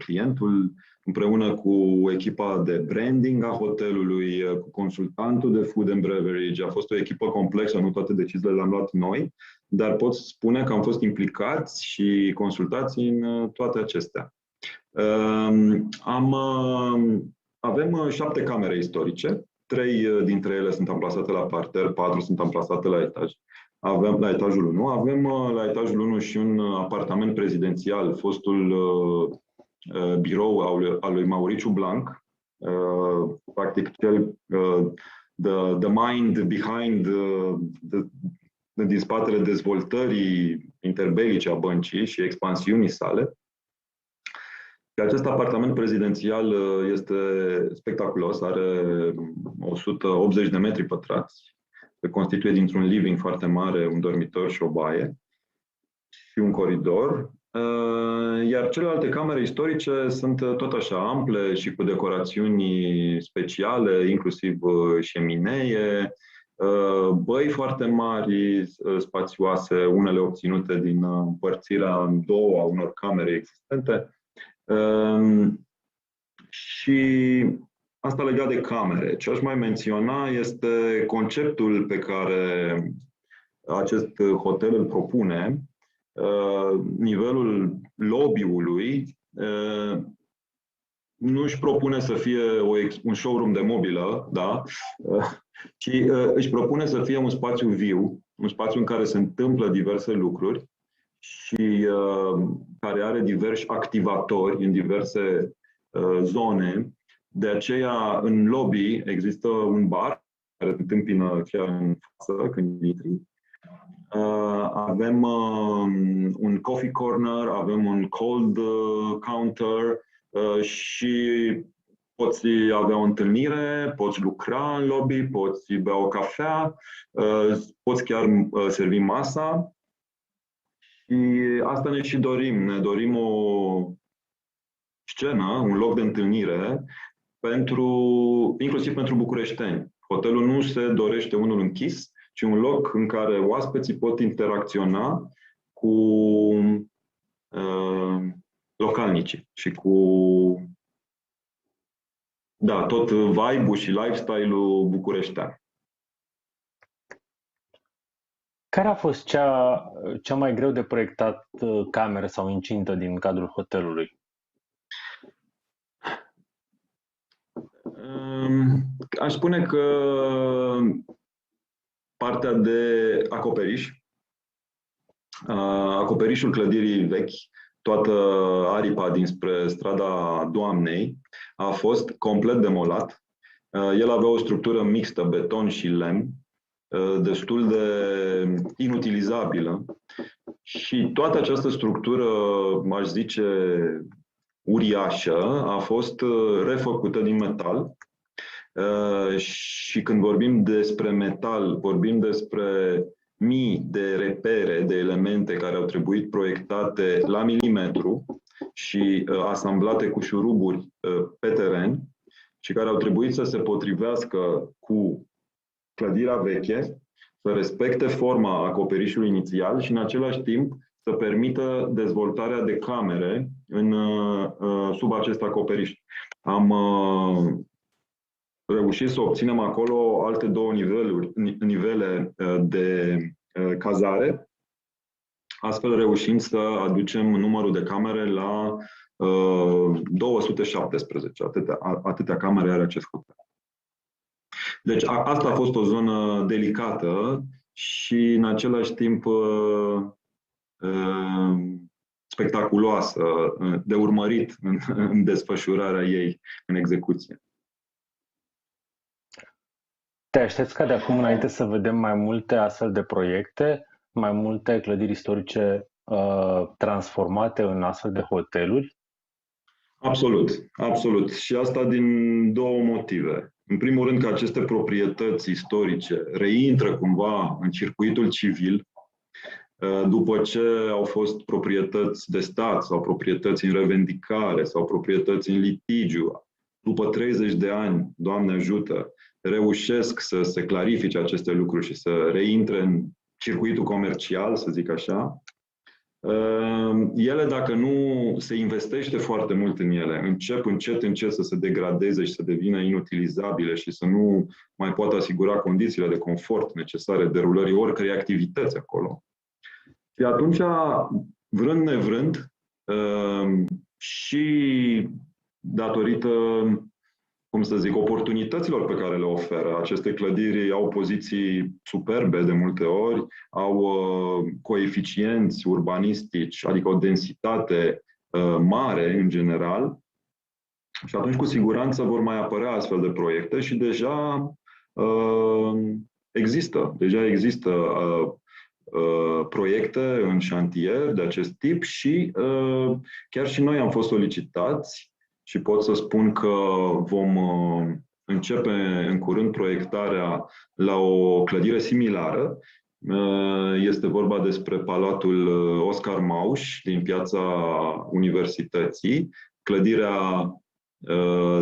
clientul, împreună cu echipa de branding a hotelului, cu consultantul de food and beverage. A fost o echipă complexă, nu toate deciziile le-am luat noi, dar pot spune că am fost implicați și consultați în toate acestea. Avem 7 camere istorice, 3 dintre ele sunt amplasate la parter, 4 sunt amplasate la etaj. Avem la etajul 1. Avem la etajul 1 și un apartament prezidențial, fostul birou al lui Marmorosch Blank, practic cel the mind behind din spatele dezvoltării interbelice a băncii și expansiunii sale. Și acest apartament prezidențial este spectaculos, are 180 de metri pătrați, se constituie dintr-un living foarte mare, un dormitor și o baie și un coridor. Iar celelalte camere istorice sunt tot așa ample și cu decorațiuni speciale, inclusiv șeminee, băi foarte mari, spațioase, unele obținute din împărțirea în două a unor camere existente. Și asta legat de camere. Ce aș mai menționa este conceptul pe care acest hotel îl propune. Nivelul lobby-ului nu își propune să fie un showroom de mobilă, da? Ci își propune să fie un spațiu viu, un spațiu în care se întâmplă diverse lucruri și care are diversi activatori în diverse zone. De aceea, în lobby există un bar care te întâmpină chiar în față când intri. Avem un coffee corner, avem un cold counter și poți avea o întâlnire, poți lucra în lobby, poți bea o cafea, poți chiar servi masa. Și asta ne și dorim. Ne dorim o scenă, un loc de întâlnire, inclusiv pentru bucureșteni. Hotelul nu se dorește unul închis, ci un loc în care oaspeții pot interacționa cu localnicii și cu tot vibe-ul și lifestyle-ul bucureștean. Care a fost cea mai greu de proiectat cameră sau incintă din cadrul hotelului? Aș spune că partea de acoperiș, acoperișul clădirii vechi, toată aripa dinspre strada Doamnei, a fost complet demolat. El avea o structură mixtă, beton și lemn, destul de inutilizabilă și toată această structură, aș zice, uriașă, a fost refăcută din metal. Și când vorbim despre metal, vorbim despre mii de repere, de elemente care au trebuit proiectate la milimetru și asamblate cu șuruburi pe teren și care au trebuit să se potrivească cu clădirea veche, să respecte forma acoperișului inițial și în același timp să permită dezvoltarea de camere sub acest acoperiș. Am reușit să obținem acolo alte 2 nivele de cazare, astfel reușind să aducem numărul de camere la 217. Atâtea camere are acest hotel. Deci asta a fost o zonă delicată și în același timp spectaculoasă, de urmărit în desfășurarea ei, în execuție. Te aștepți ca de acum înainte să vedem mai multe astfel de proiecte, mai multe clădiri istorice transformate în astfel de hoteluri? Absolut, absolut. Și asta din 2 motive. În primul rând că aceste proprietăți istorice reintră cumva în circuitul civil, după ce au fost proprietăți de stat sau proprietăți în revendicare sau proprietăți în litigiu. După 30 de ani, Doamne ajută, reușesc să se clarifice aceste lucruri și să reintre în circuitul comercial, să zic așa. Ele, dacă nu se investește foarte mult în ele, încep încet să se degradeze și să devină inutilizabile și să nu mai poată asigura condițiile de confort necesare derulării oricărei activități acolo. Și atunci, vrând nevrând, și datorită, cum să zic, oportunităților pe care le oferă. Aceste clădiri au poziții superbe de multe ori, au coeficienți urbanistici, adică o densitate mare în general. Și atunci, cu siguranță, vor mai apărea astfel de proiecte și deja există proiecte în șantier de acest tip și chiar și noi am fost solicitați și pot să spun că vom începe în curând proiectarea la o clădire similară. Este vorba despre Palatul Oscar Mauș din Piața Universității, clădirea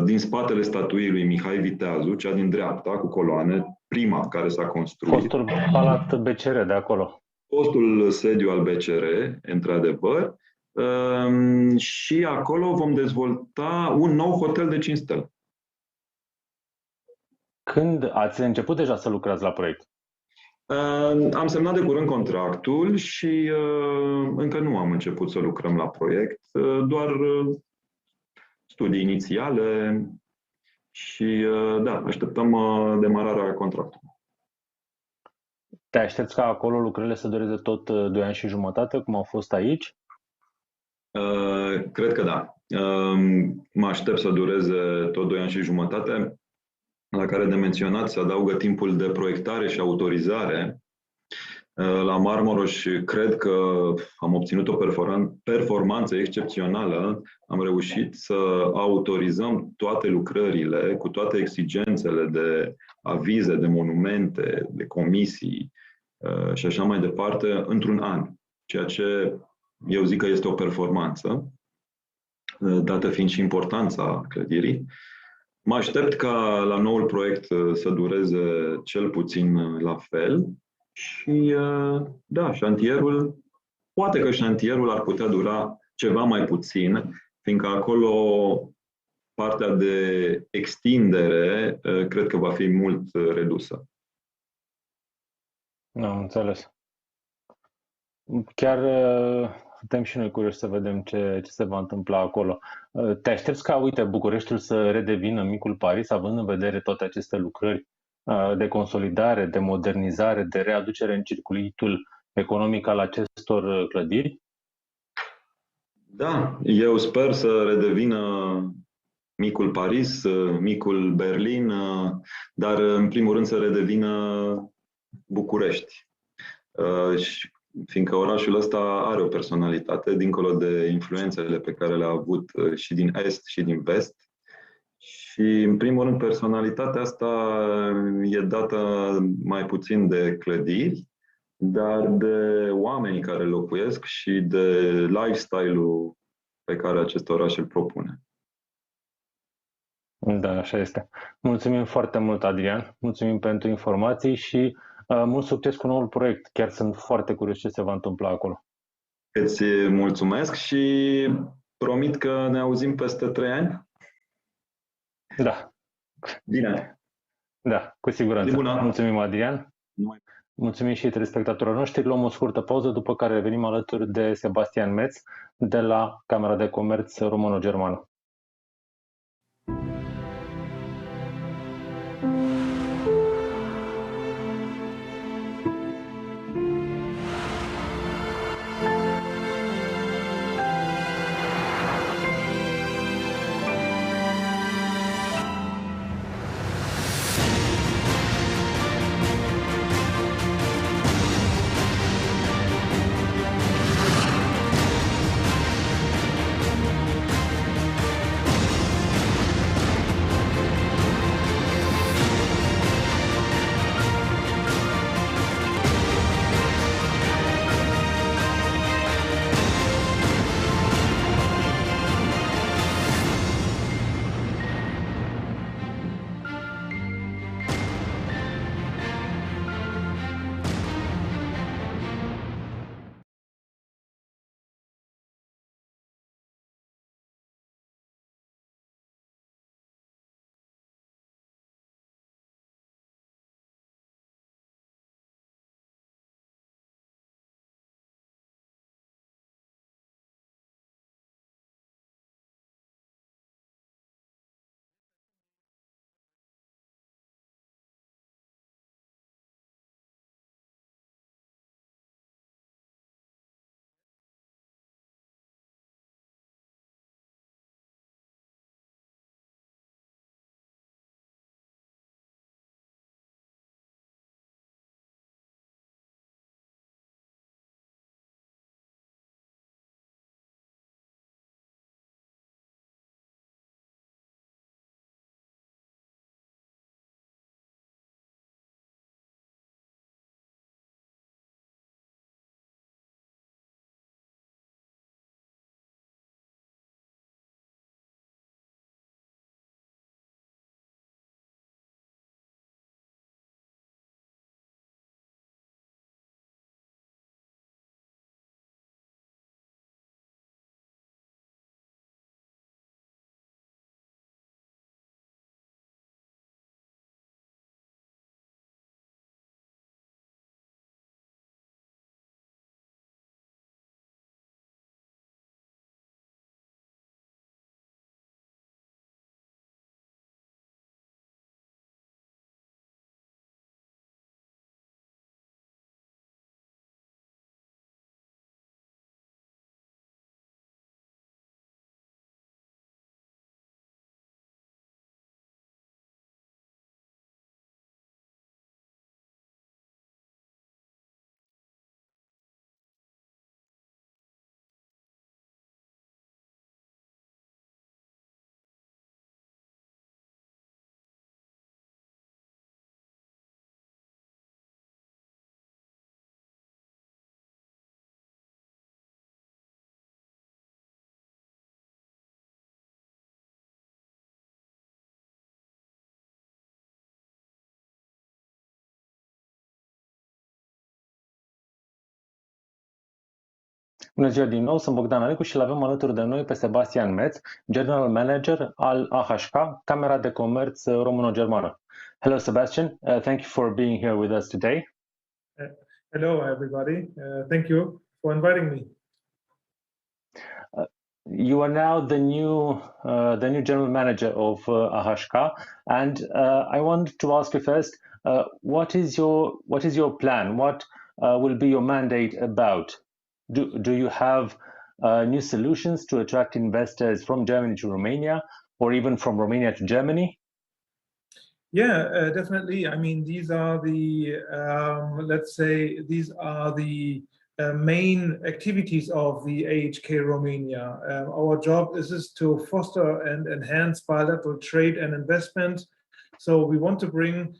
din spatele statuii lui Mihai Viteazu, cea din dreapta, cu coloane, prima care s-a construit. Fostul Palat BCR de acolo. Fostul sediu al BCR, într-adevăr, și acolo vom dezvolta un nou hotel de 5 stele. Când ați început deja să lucrați la proiect? Am semnat de curând contractul și încă nu am început să lucrăm la proiect, doar studii inițiale și da, așteptăm demararea contractului. Te aștepți ca acolo lucrările să dureze tot 2 ani și jumătate, cum au fost aici? Cred că da. Mă aștept să dureze tot 2 ani și jumătate, la care de menționat se adaugă timpul de proiectare și autorizare. La Marmorosch cred că am obținut o performanță excepțională. Am reușit să autorizăm toate lucrările cu toate exigențele de avize, de monumente, de comisii și așa mai departe într-un an, ceea ce eu zic că este o performanță, dată fiind și importanța clădirii. Mă aștept ca la noul proiect să dureze cel puțin la fel și da, poate că șantierul ar putea dura ceva mai puțin, fiindcă acolo partea de extindere cred că va fi mult redusă. Am înțeles. Chiar suntem și noi curioși să vedem ce se va întâmpla acolo. Te aștepți ca, uite, Bucureștiul să redevină micul Paris, având în vedere toate aceste lucrări de consolidare, de modernizare, de readucere în circuitul economic al acestor clădiri? Da, eu sper să redevină micul Paris, micul Berlin, dar în primul rând să redevină București. Fiindcă orașul ăsta are o personalitate, dincolo de influențele pe care le-a avut și din est și din vest. Și, în primul rând, personalitatea asta e dată mai puțin de clădiri, dar de oamenii care locuiesc și de lifestyle-ul pe care acest oraș îl propune. Da, așa este. Mulțumim foarte mult, Adrian. Mulțumim pentru informații și mult succes cu noul proiect. Chiar sunt foarte curios ce se va întâmpla acolo. Îți mulțumesc și promit că ne auzim peste 3 ani. Da. Bine. Da, cu siguranță. Mulțumim, Adrian. Mulțumim și telespectatorilor noștri. Luăm o scurtă pauză, după care revenim alături de Sebastian Metz de la Camera de Comerț Româno-Germană. Bună ziua din nou, sunt Bogdan Alecu și l-avem alături de noi pe Sebastian Metz, General Manager al AHK, Camera de Comerț Româno-Germană. Hello Sebastian, thank you for being here with us today. Hello everybody, thank you for inviting me. You are now the new General Manager of AHK, and I want to ask you first, what is your plan? What will be your mandate about? Do you have new solutions to attract investors from Germany to Romania, or even from Romania to Germany? Yeah, definitely. I mean, these are the, let's say, these are the main activities of the AHK Romania. Our job is to foster and enhance bilateral trade and investment. So we want to bring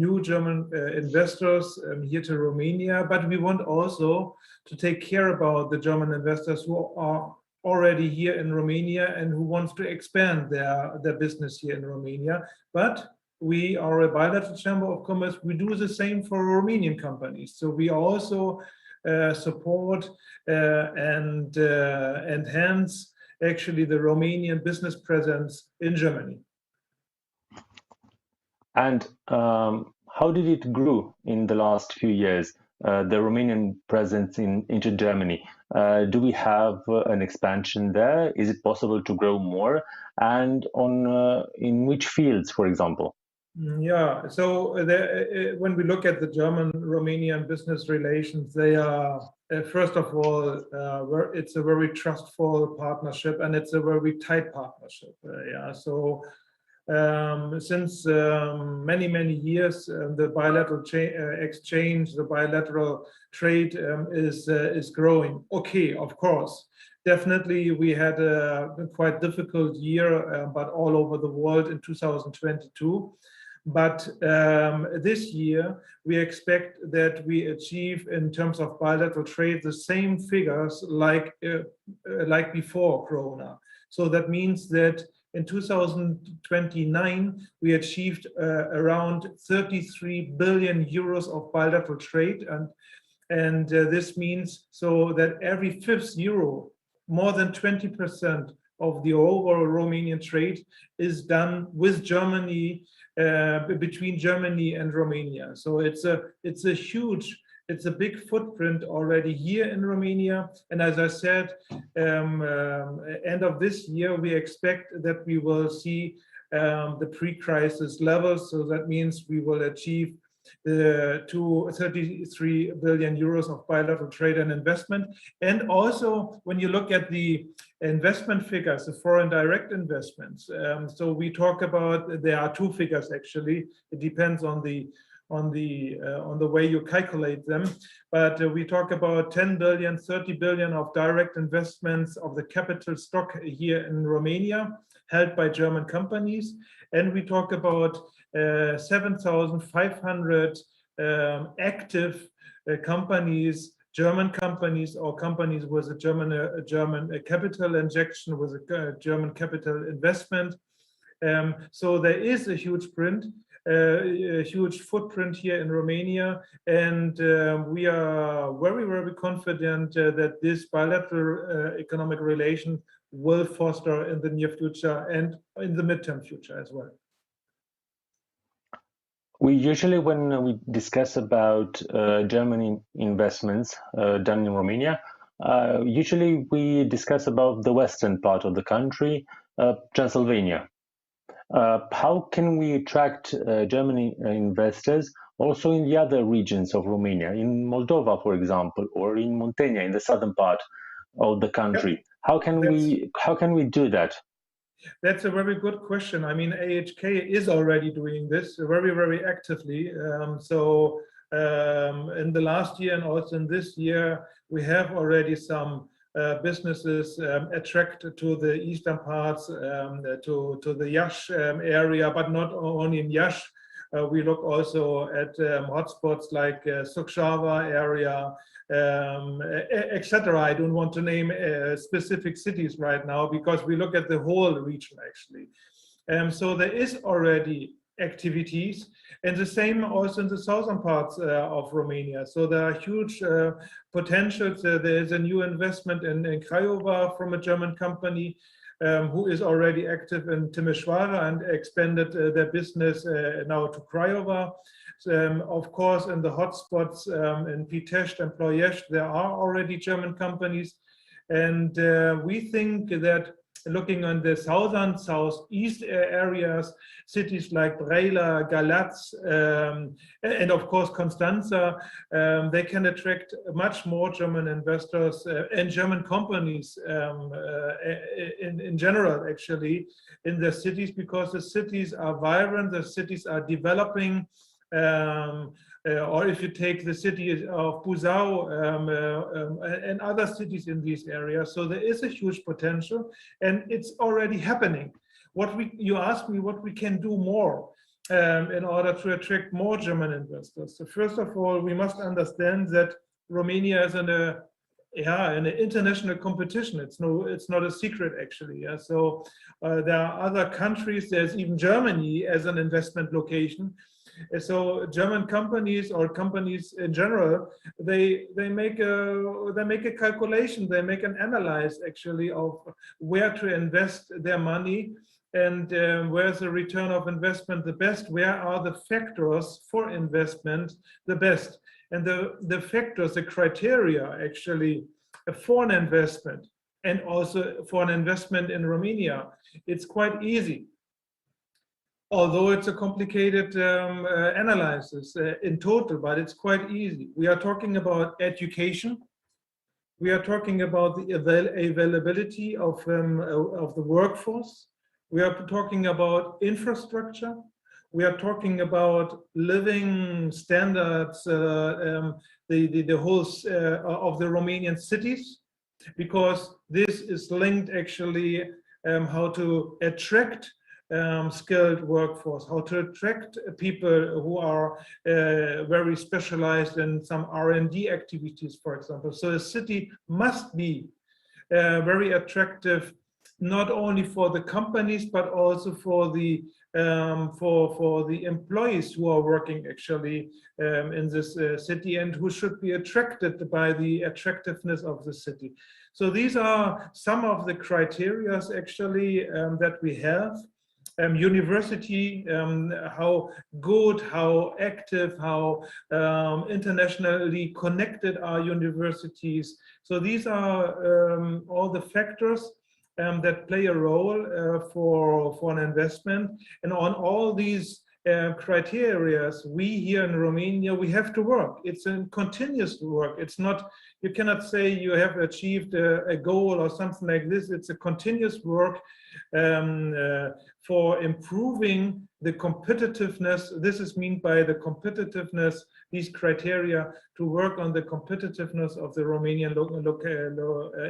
new German investors here to Romania, but we want also to take care about the German investors who are already here in Romania and who want to expand their business here in Romania. But we are a bilateral chamber of commerce. We do the same for Romanian companies. So we also support and enhance actually the Romanian business presence in Germany. And how did it grow in the last few years, the Romanian presence into Germany? Do we have an expansion there? Is it possible to grow more? And in which fields, for example? Yeah, so when we look at the German-Romanian business relations, they are, first of all, it's a very trustful partnership and it's a very tight partnership. Yeah, so since many years, the bilateral exchange, the bilateral trade is growing. Okay, of course. Definitely, we had a quite difficult year, but all over the world in 2022. But this year, we expect that we achieve, in terms of bilateral trade, the same figures like before Corona. So that means that in 2029, we achieved around 33 billion euros of bilateral trade, and this means so that every fifth euro, more than 20% of the overall Romanian trade is done with Germany, between Germany and Romania. So it's a big footprint already here in Romania. And as I said, end of this year, we expect that we will see the pre-crisis levels. So that means we will achieve the 33 billion euros of bilateral trade and investment. And also, when you look at the investment figures, the foreign direct investments, so we talk about, there are two figures actually. It depends on the way you calculate them, but we talk about 10 billion, 30 billion of direct investments of the capital stock here in Romania, held by German companies, and we talk about 7,500 active companies, German companies, or companies with a German capital injection, with a German capital investment. So there is a huge footprint here in Romania, and we are very confident that this bilateral economic relation will foster in the near future and in the midterm future as well. We usually, when we discuss about German investments done in Romania, usually we discuss about the western part of the country, Transylvania. How can we attract German investors also in the other regions of Romania, in Moldova, for example, or in Muntenia, in the southern part of the country? Yep. How can we do that? That's a very good question. I mean, AHK is already doing this very actively. So in the last year and also in this year, we have already some businesses attracted to the eastern parts, to the Iași area, but not only in Iași. We look also at hotspots like Suceava area, etc. I don't want to name specific cities right now because we look at the whole region actually. So there is already activities, and the same also in the southern parts of Romania. So there are huge potentials. There is a new investment in Craiova from a German company who is already active in Timișoara and expanded their business now to Craiova. Of course, in the hotspots in Pitești and Ploiești, there are already German companies. And we think that looking on the southern, southeast areas, cities like Brăila, Galați, and of course Constanța, they can attract much more German investors and German companies in general, actually, in the cities, because the cities are vibrant, the cities are developing. Or if you take the city of Buzău and other cities in these areas, so there is a huge potential, and it's already happening. You asked me what we can do more in order to attract more German investors. So first of all, we must understand that Romania is in an international competition. It's not a secret, actually. Yeah? So there are other countries. There's even Germany as an investment location. So German companies, or companies in general, they make a calculation, they make an analysis, actually, of where to invest their money, and where's the return of investment the best, where are the factors for investment the best. And the factors, the criteria, actually, for an investment, and also for an investment in Romania, it's quite easy. Although it's a complicated analysis in total, but it's quite easy. We are talking about education. We are talking about the availability of the workforce. We are talking about infrastructure. We are talking about living standards, the whole of the Romanian cities, because this is linked, actually, how to attract skilled workforce, how to attract people who are very specialized in some R&D activities, for example. So a city must be very attractive, not only for the companies, but also for the employees who are working, actually, in this city, and who should be attracted by the attractiveness of the city. So these are some of the criteria, actually, that we have. University, how good, how active, how internationally connected are universities. So these are all the factors that play a role for an investment. And on all these criteria, we here in Romania, we have to work. It's a continuous work. It's not, you cannot say you have achieved a goal or something like this. It's a continuous work for improving the competitiveness. This is meant by the competitiveness, these criteria, to work on the competitiveness of the Romanian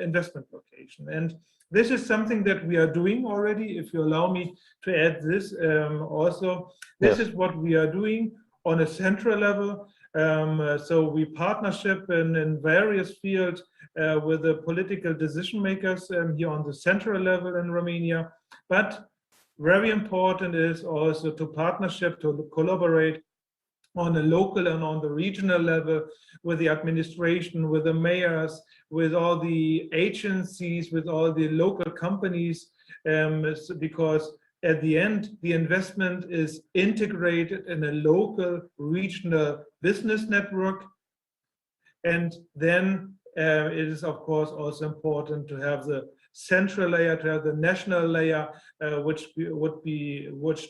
investment location. And this is something that we are doing already. If you allow me to add this also, this is what we are doing on a central level. So we partnership in various fields with the political decision makers here on the central level in Romania. But very important is also to partnership, to collaborate on a local and on the regional level with the administration, with the mayors, with all the agencies, with all the local companies, because at the end, the investment is integrated in a local, regional business network. And then it is, of course, also important to have the central layer, to have the national layer, which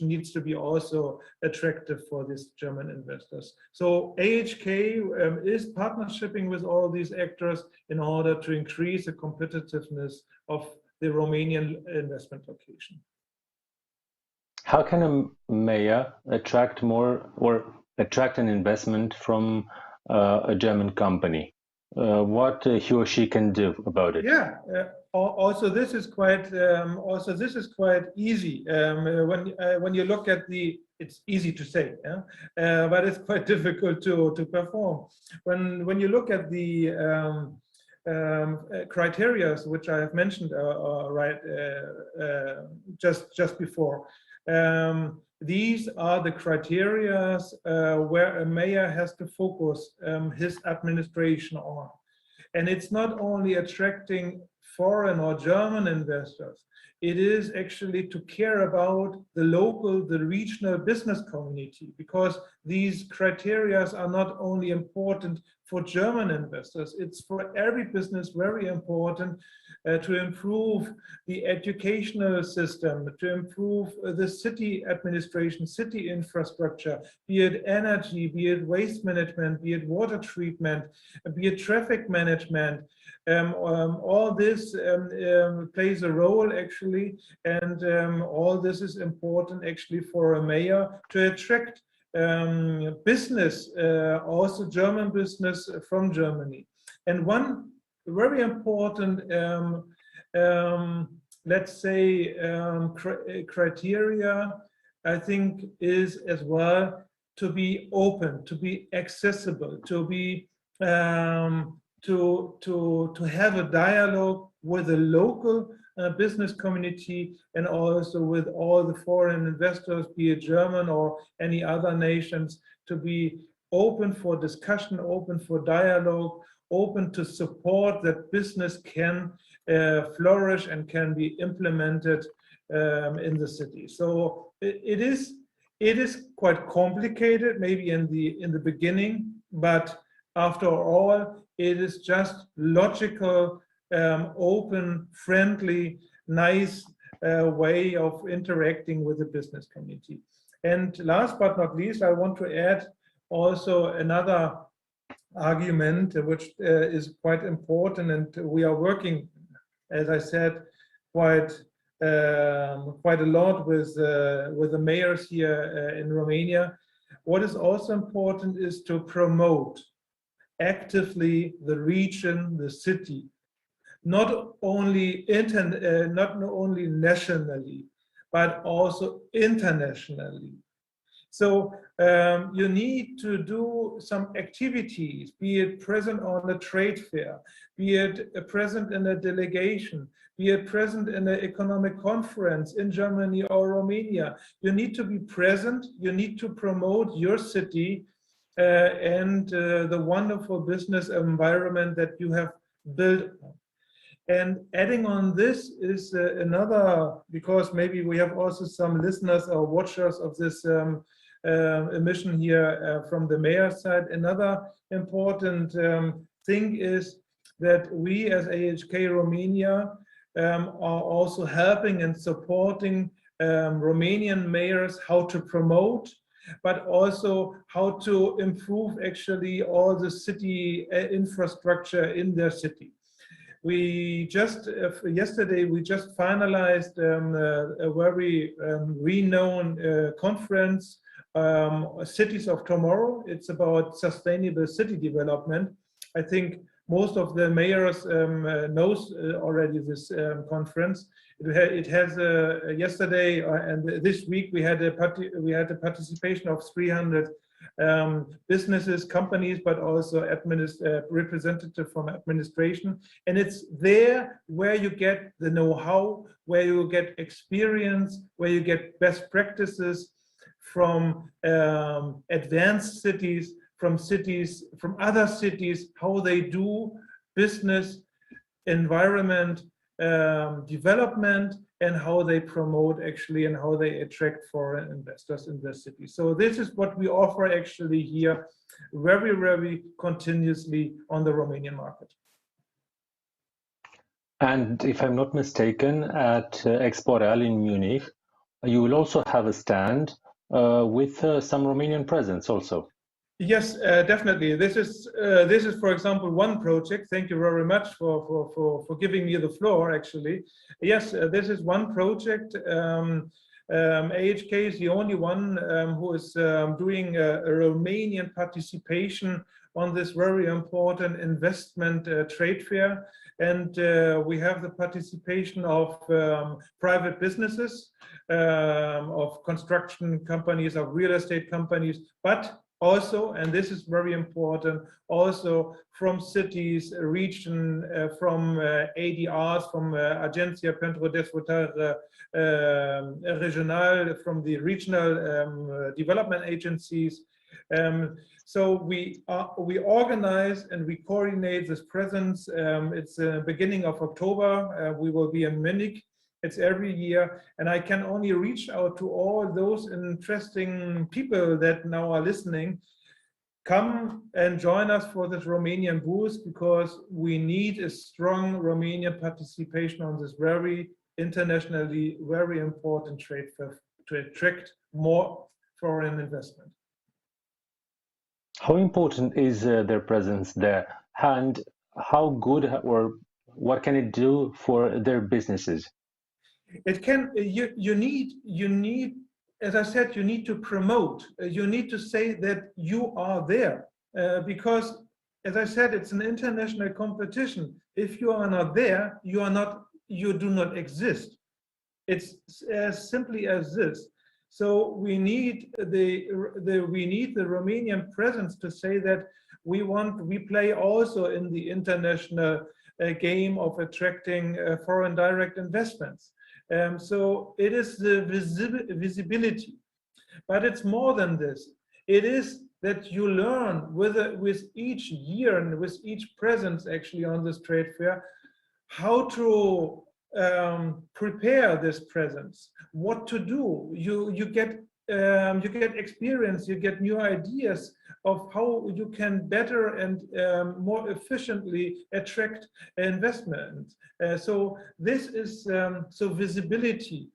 needs to be also attractive for these German investors. So AHK is partnershiping with all these actors in order to increase the competitiveness of the Romanian investment location. How can a mayor attract more, or attract an investment from a German company? What he or she can do about it? Yeah. Also, this is quite easy. When you look at it's easy to say, yeah? But it's quite difficult to perform. When you look at the criteria which I have mentioned just before, these are the criteria where a mayor has to focus his administration on. And it's not only attracting foreign or German investors, it is actually to care about the local, the regional business community, because these criteria are not only important for German investors, it's for every business very important to improve the educational system, to improve the city administration, city infrastructure, be it energy, be it waste management, be it water treatment, be it traffic management. All this plays a role actually, and all this is important actually for a mayor to attract business, also German business from Germany. And one very important, let's say, criteria, I think, is as well to be open, to be accessible, to be to have a dialogue with the local business community and also with all the foreign investors, be it German or any other nations, to be open for discussion, open for dialogue, open to support that business can flourish and can be implemented in the city. So it is quite complicated, maybe in the beginning, but after all, it is just logical, open, friendly, nice way of interacting with the business community. And last but not least, I want to add also another argument which is quite important, and we are working, as I said, quite a lot with the mayors here in Romania. What is also important is to promote actively the region, the city, not only nationally, but also internationally. So you need to do some activities, be it present on a trade fair, be it present in a delegation, be it present in an economic conference in Germany or Romania. You need to be present, you need to promote your city and the wonderful business environment that you have built. And adding on this is another, because maybe we have also some listeners or watchers of this emission here from the mayor's side. Another important thing is that we as AHK Romania are also helping and supporting Romanian mayors how to promote, but also how to improve actually all the city infrastructure in their city. We just, yesterday, we just finalized a very renowned conference, Cities of Tomorrow. It's about sustainable city development. I think most of the mayors knows already this conference. It has yesterday and this week we had a participation of 300 businesses, companies, but also representative from administration. And it's there where you get the know-how, where you get experience, where you get best practices from advanced cities, from other cities, how they do business, environment, development, and how they promote actually and how they attract foreign investors in their city. So this is what we offer actually here very, very continuously on the Romanian market. And if I'm not mistaken, at Expo Real in Munich, you will also have a stand with some Romanian presence also. Yes, definitely. This is, for example, one project. Thank you very much for giving me the floor, actually. Yes, this is one project. AHK is the only one who is doing a Romanian participation on this very important investment trade fair. And we have the participation of private businesses, of construction companies, of real estate companies, but Also, and this is very important, also from cities, region, from ADRs, from Agencia pentru Dezvoltare Regional, from the regional development agencies. So we organize and we coordinate this presence. It's the beginning of October. We will be in Munich. It's every year, and I can only reach out to all those interesting people that now are listening. Come and join us for this Romanian booth, because we need a strong Romanian participation on this very internationally very important trade fair to attract more foreign investment. How important is their presence there, and how good or what can it do for their businesses? It can, you need, as I said, you need to promote, you need to say that you are there, because, as I said, it's an international competition. If you are not there, you do not exist. It's as simply as this. So we need the Romanian presence to say that we play also in the international game of attracting foreign direct investments. So it is the visibility, but it's more than this. It is that you learn with each year and with each presence actually on this trade fair, how to prepare this presence, what to do. You get experience, you get new ideas of how you can better and more efficiently attract investment. So this is so visibility,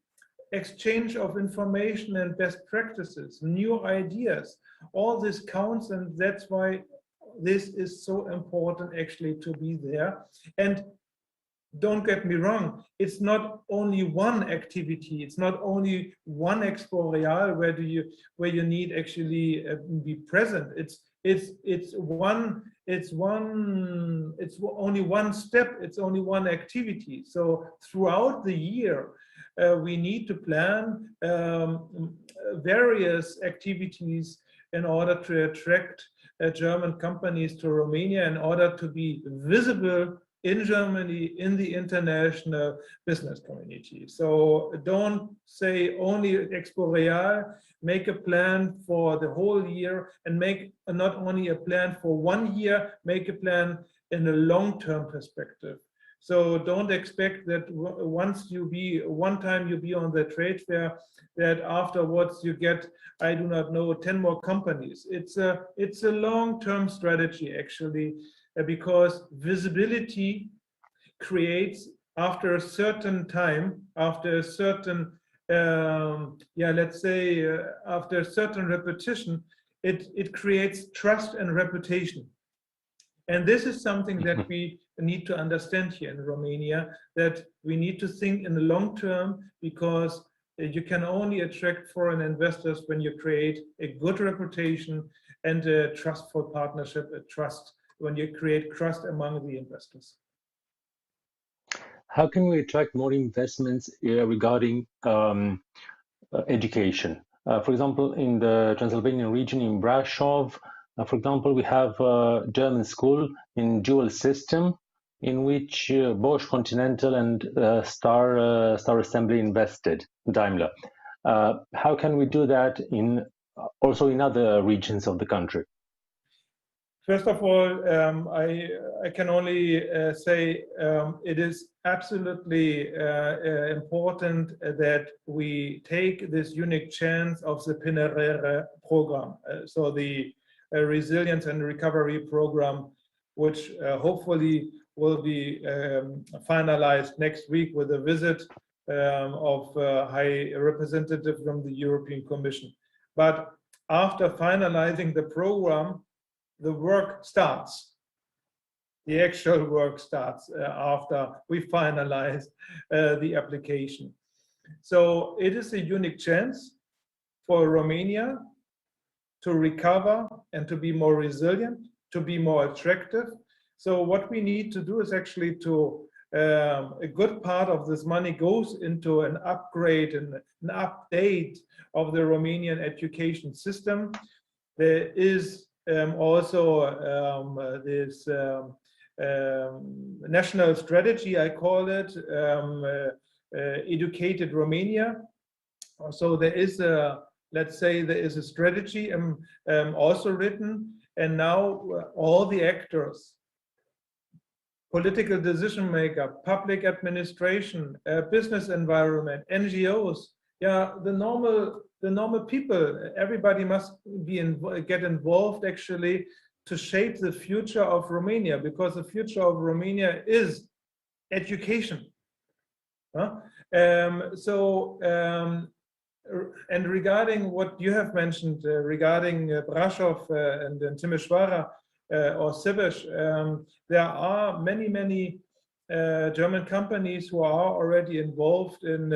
exchange of information and best practices, new ideas, all this counts, and that's why this is so important actually to be there. And don't get me wrong, it's not only one activity, it's not only one Expo Real where you need actually be present. It's only one step, it's only one activity. So throughout the year, we need to plan various activities in order to attract German companies to Romania, in order to be visible in Germany, in the international business community. So don't say only Expo Real, make a plan for the whole year, and make not only a plan for 1 year, make a plan in a long-term perspective. So don't expect that one time you be on the trade fair, that afterwards you get, I do not know, 10 more companies. It's a long-term strategy actually, because visibility creates, after a certain time, after a certain let's say after a certain repetition, it creates trust and reputation. And this is something that we need to understand here in Romania, that we need to think in the long term, because you can only attract foreign investors when you create a good reputation and a trustful partnership, when you create trust among the investors. How can we attract more investments regarding education? For example, in the Transylvanian region, in Brașov, for example, we have a German school in dual system, in which Bosch, Continental, and Star Assembly invested, Daimler. How can we do that also in other regions of the country? First of all, I can only say it is absolutely important that we take this unique chance of the PNRR program, so the Resilience and Recovery Program, which hopefully will be finalized next week with a visit of High Representative from the European Commission. But after finalizing the program, the work starts. The actual work starts after we finalize the application. So it is a unique chance for Romania to recover and to be more resilient, to be more attractive. So what we need to do is actually a good part of this money goes into an upgrade and an update of the Romanian education system. There is also this national strategy, I call it, Educated Romania. So there is a, let's say, there is a strategy also written, and now all the actors, political decision maker, public administration, business environment, NGOs, yeah, the normal people, everybody must get involved actually to shape the future of Romania, because the future of Romania is education. And regarding what you have mentioned regarding Brașov and Timișoara or Sebeș, there are many German companies who are already involved in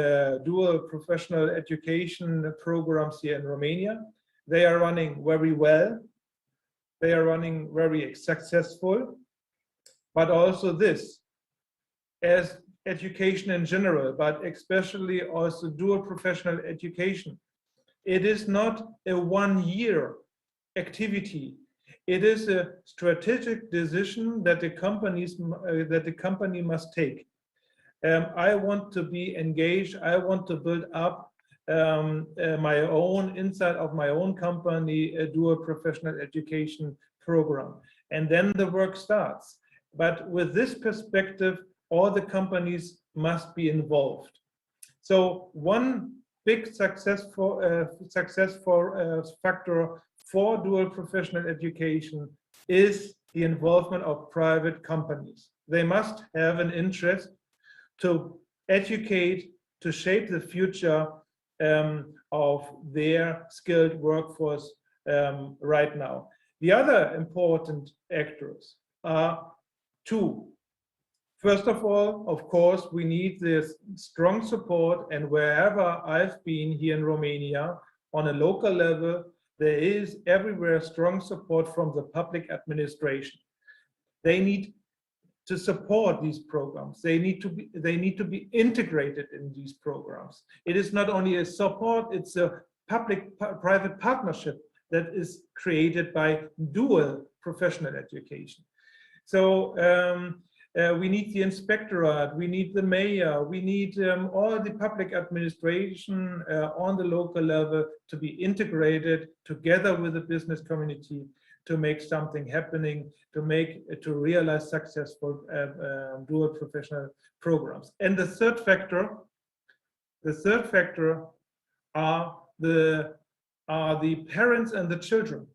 dual professional education programs here in Romania. They are running very well. They are running very successful. But also this, as education in general, but especially also dual professional education, it is not a one-year activity. It is a strategic decision that the company must take. I want to be engaged. I want to build up my own, inside of my own company, a dual professional education program, and then the work starts. But with this perspective, all the companies must be involved. So one big successful factor for dual professional education is the involvement of private companies. They must have an interest to educate, to shape the future of their skilled workforce right now. The other important actors are two. First of all, of course, we need this strong support, and wherever I've been here in Romania, on a local level, there is everywhere strong support from the public administration. They need to support these programs. They need to be integrated in these programs. It is not only a support, it's a public-private partnership that is created by dual professional education. So we need the inspectorate, we need the mayor, we need all the public administration on the local level to be integrated together with the business community to make something happening, to realize successful dual professional programs. And the third factor are the parents and the children.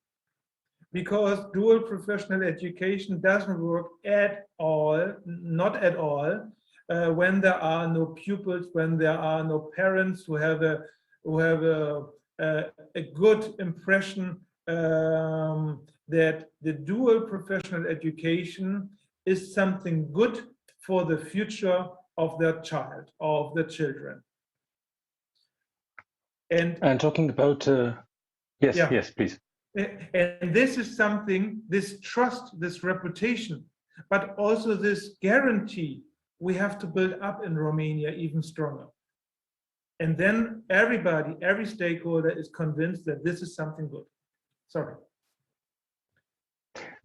Because dual professional education doesn't work at all, not at all, when there are no pupils, when there are no parents who have a good impression that the dual professional education is something good for the future of their child, of the children. And talking about yes, yeah. Yes, please. And this is something, this trust, this reputation, but also this guarantee we have to build up in Romania even stronger. And then everybody, every stakeholder is convinced that this is something good. Sorry.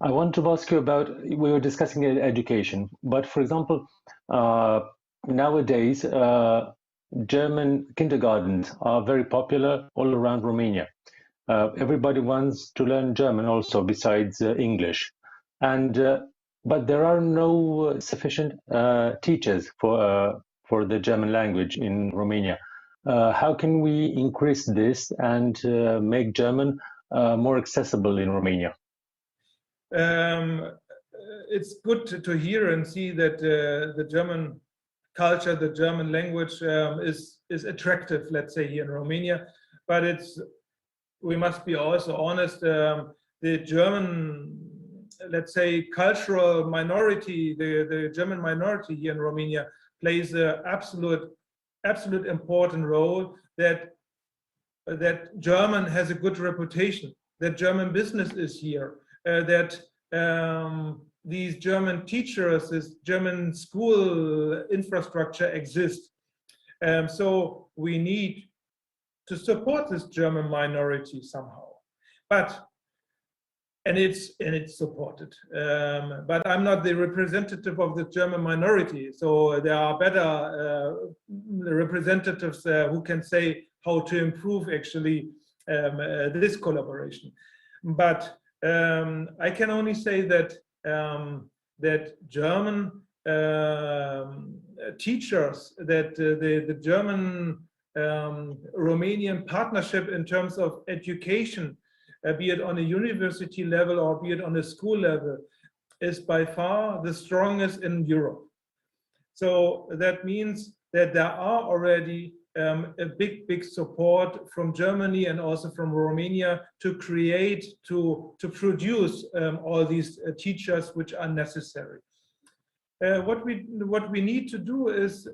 I want to ask you about, we were discussing education, but for example, nowadays, German kindergartens are very popular all around Romania. Everybody wants to learn German also besides English, but there are no sufficient teachers for the German language in Romania. How can we increase this and make German more accessible in Romania? It's good to hear and see that the German culture, the German language is attractive, let's say, here in Romania, but we must be also honest, the German, let's say, cultural minority, the German minority here in Romania plays an absolute important role, that German has a good reputation, that German business is here, that these German teachers, this German school infrastructure exists. So we need to support this German minority somehow. But and it's supported. But I'm not the representative of the German minority, so there are better representatives who can say how to improve actually this collaboration. But I can only say that that German teachers, that the German Romanian partnership in terms of education, be it on a university level or be it on a school level, is by far the strongest in Europe. So that means that there are already a big support from Germany and also from Romania to create, to produce all these teachers which are necessary. What we need to do is,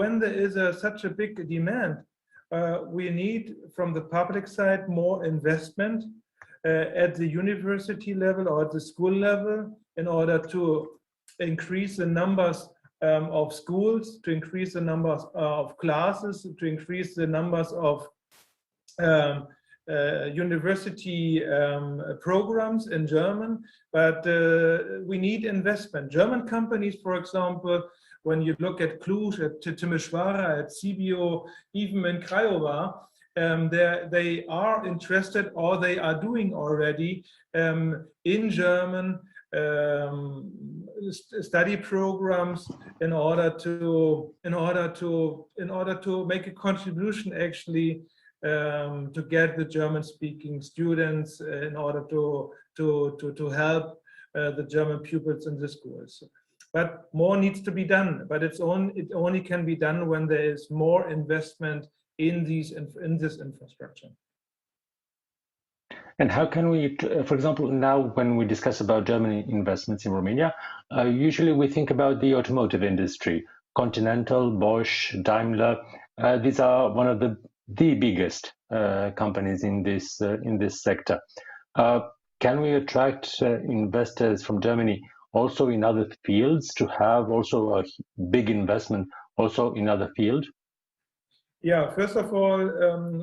when there is such a big demand, we need from the public side more investment at the university level or at the school level in order to increase the numbers of schools, to increase the numbers of classes, to increase the numbers of university programs in German, but we need investment. German companies, for example, when you look at Cluj, at Timișoara, at Sibiu, even in Craiova, they are interested, or they are doing already in German study programs in order to make a contribution actually to get the German-speaking students in order to help the German pupils in the schools. But more needs to be done. But it only can be done when there is more investment in this infrastructure. And how can we, for example, now when we discuss about German investments in Romania, usually we think about the automotive industry, Continental, Bosch, Daimler. These are one of the biggest companies in this sector. Can we attract investors from Germany also in other fields to have also a big investment also in other fields? Yeah, first of all,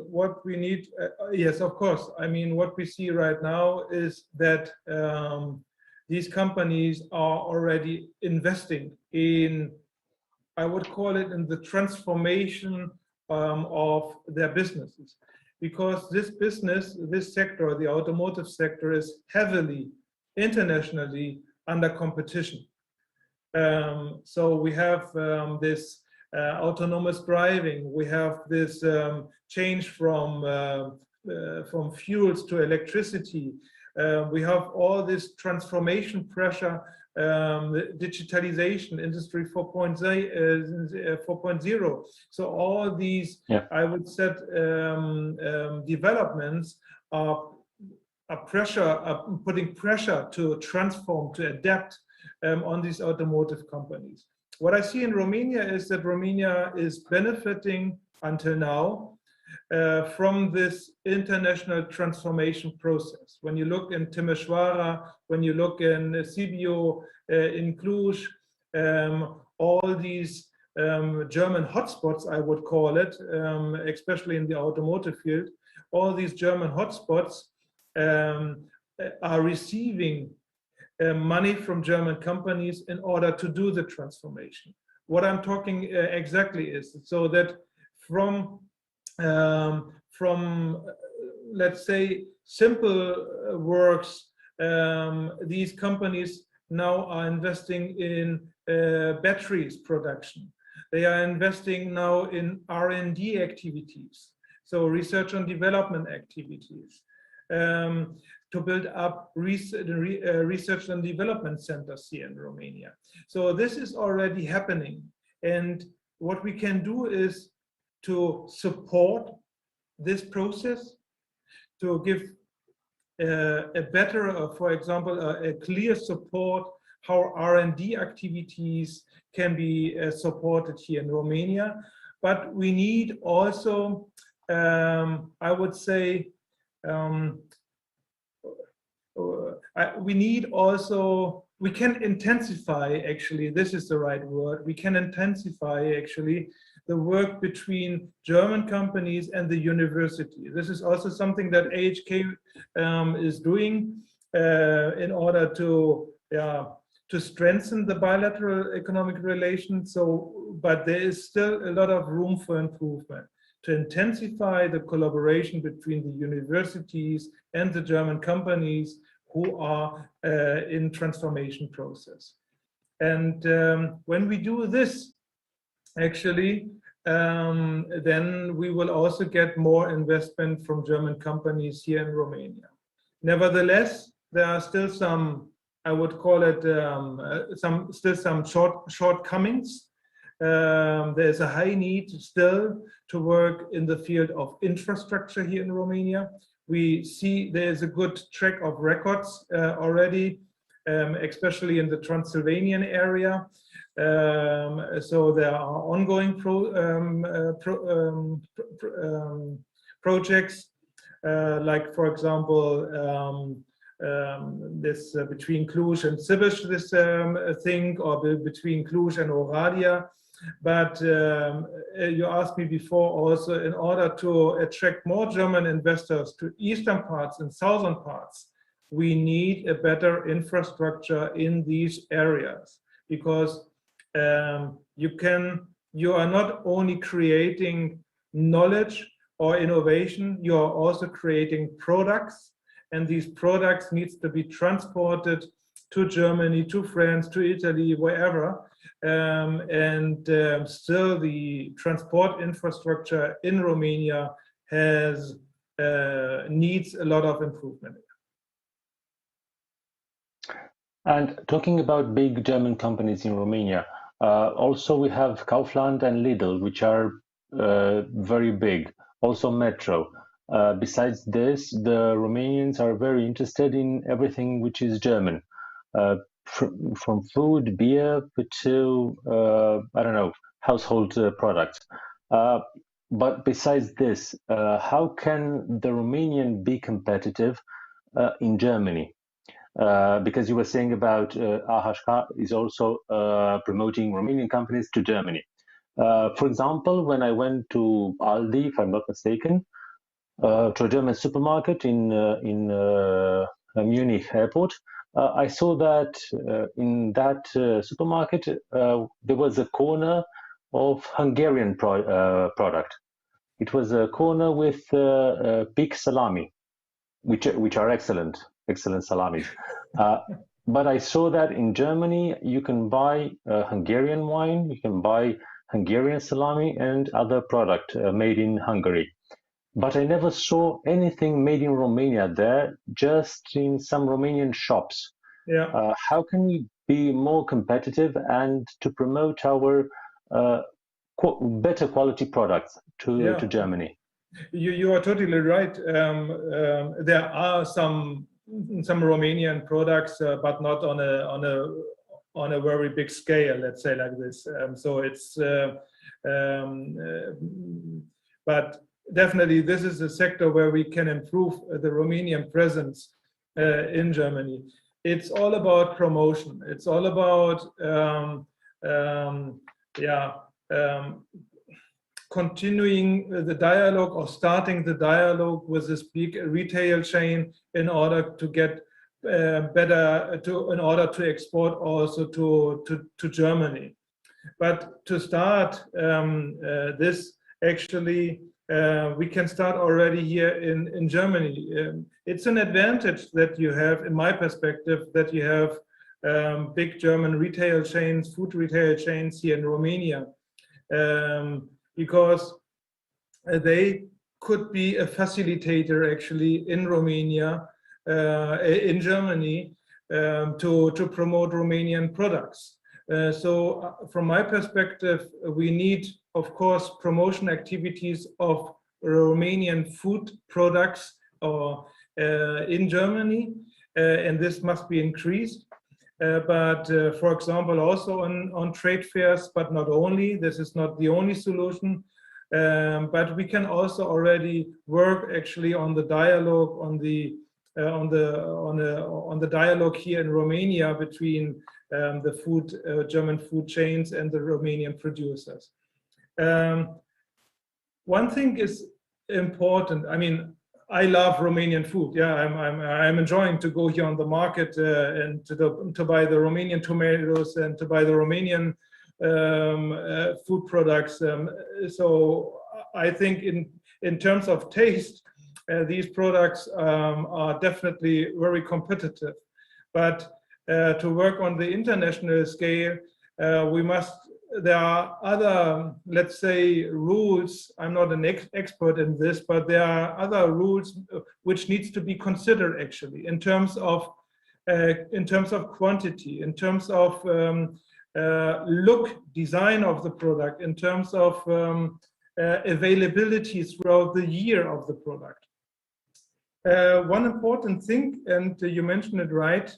what we need, yes, of course. I mean, what we see right now is that these companies are already investing in, I would call it, in the transformation of their businesses. Because this business, this sector, the automotive sector, is heavily internationally under competition. So we have this autonomous driving. We have this change from fuels to electricity. We have all this transformation pressure, digitalization, Industry 4.0. So all these, I would say, developments are putting pressure to transform, to adapt on these automotive companies. What I see in Romania is that Romania is benefiting until now from this international transformation process. When you look in Timișoara, when you look in Sibiu, in Cluj, all these German hotspots, I would call it, especially in the automotive field, all these German hotspots are receiving money from German companies in order to do the transformation. What I'm talking exactly is so that from let's say simple works, these companies now are investing in batteries production. They are investing now in R&D activities, so research and development activities. To build up research and development centers here in Romania. So this is already happening. And what we can do is to support this process, to give a better, for example, a clear support how R&D activities can be supported here in Romania. But we need also, I would say, we can intensify, actually, this is the right word, we can intensify actually the work between German companies and the university. This is also something that AHK is doing. in order to strengthen the bilateral economic relations. So, but there is still a lot of room for improvement to intensify the collaboration between the universities and the German companies who are in transformation process. And when we do this, actually, then we will also get more investment from German companies here in Romania. Nevertheless, there are still some, I would call it, some shortcomings. There's a high need still to work in the field of infrastructure here in Romania. We see there's a good track of records already, especially in the Transylvanian area. So there are ongoing projects, like, for example, this between Cluj and Sibish, this thing, or between Cluj and Oradea. But you asked me before also, in order to attract more German investors to eastern parts and southern parts, we need a better infrastructure in these areas, because you are not only creating knowledge or innovation, you are also creating products, and these products needs to be transported to Germany, to France, to Italy, wherever. Still the transport infrastructure in Romania has needs a lot of improvement. And talking about big German companies in Romania, also we have Kaufland and Lidl, which are very big, also Metro. Besides this, the Romanians are very interested in everything which is German, from food, beer, to, I don't know, household products. But besides this, how can the Romanian be competitive in Germany? Because you were saying about AHK is also promoting Romanian companies to Germany. For example, when I went to Aldi, if I'm not mistaken, to a German supermarket in Munich airport, I saw that in that supermarket there was a corner of Hungarian product. It was a corner with pig salami, which are excellent salamis. But I saw that in Germany you can buy Hungarian wine, you can buy Hungarian salami and other product made in Hungary. But I never saw anything made in Romania there, just in some Romanian shops. Yeah. How can we be more competitive and to promote our better quality products to Germany? You are totally right. There are some Romanian products, but not on a very big scale, let's say like this. So it's, but definitely this is a sector where we can improve the Romanian presence in Germany. It's all about promotion. It's all about continuing the dialogue or starting the dialogue with this big retail chain in order to get in order to export also to Germany. But to start this, actually, we can start already here in Germany. It's an advantage that you have, in my perspective, that you have big German retail chains, food retail chains here in Romania, because they could be a facilitator actually in Romania, in Germany, to promote Romanian products. So from my perspective, we need, of course, promotion activities of Romanian food products in Germany, and this must be increased. But for example, also on trade fairs, but not only, this is not the only solution, but we can also already work actually on the dialogue, on the dialogue here in Romania between the German food chains and the Romanian producers. One thing is important. I mean, I love Romanian food. Yeah, I'm enjoying to go here on the market and to buy the Romanian tomatoes and to buy the Romanian food products. So I think in terms of taste, these products are definitely very competitive. But to work on the international scale, there are other, let's say, rules. I'm not an expert in this, but there are other rules which needs to be considered actually in terms of quantity, in terms of look, design of the product, in terms of availability throughout the year of the product. One important thing, and you mentioned it right,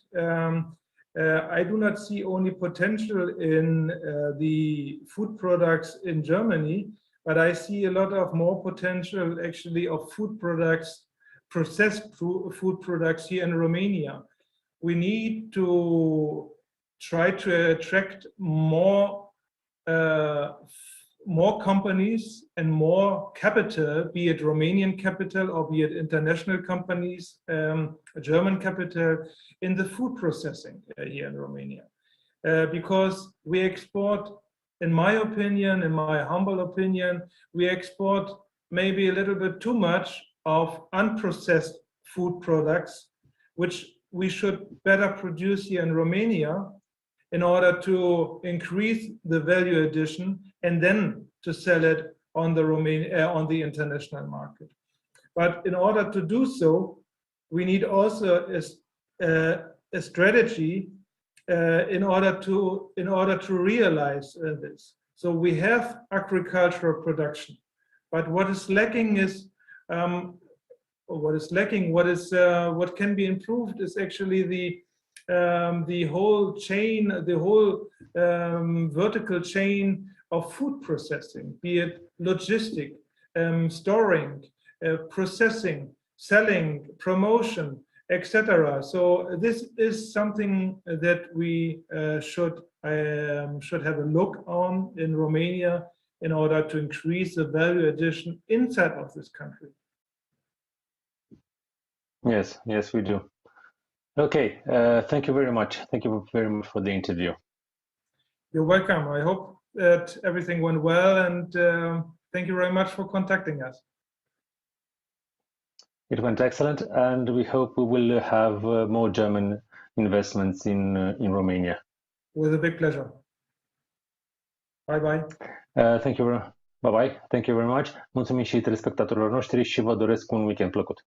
I do not see only potential in the food products in Germany, but I see a lot of more potential actually of food products, processed food products here in Romania. We need to try to attract more companies and more capital, be it Romanian capital or be it international companies, German capital, in the food processing here in Romania. Because we export, in my opinion, in my humble opinion, we export maybe a little bit too much of unprocessed food products, which we should better produce here in Romania in order to increase the value addition and then to sell it on the international market. But in order to do so, we need also a strategy in order to realize this. So we have agricultural production, but what is lacking is what can be improved is actually the whole chain, the whole vertical chain of food processing, be it logistic, storing, processing, selling, promotion, etc. So this is something that we should have a look on in Romania in order to increase the value addition inside of this country. Yes, yes, we do. Okay, thank you very much. Thank you very much for the interview. You're welcome. I hope that everything went well, and thank you very much for contacting us. It went excellent, and we hope we will have more German investments in Romania. With a big pleasure. Bye-bye. Thank you. Bye-bye. Thank you very much. Mulțumim și telespectatorilor noștri și vă doresc un weekend plăcut.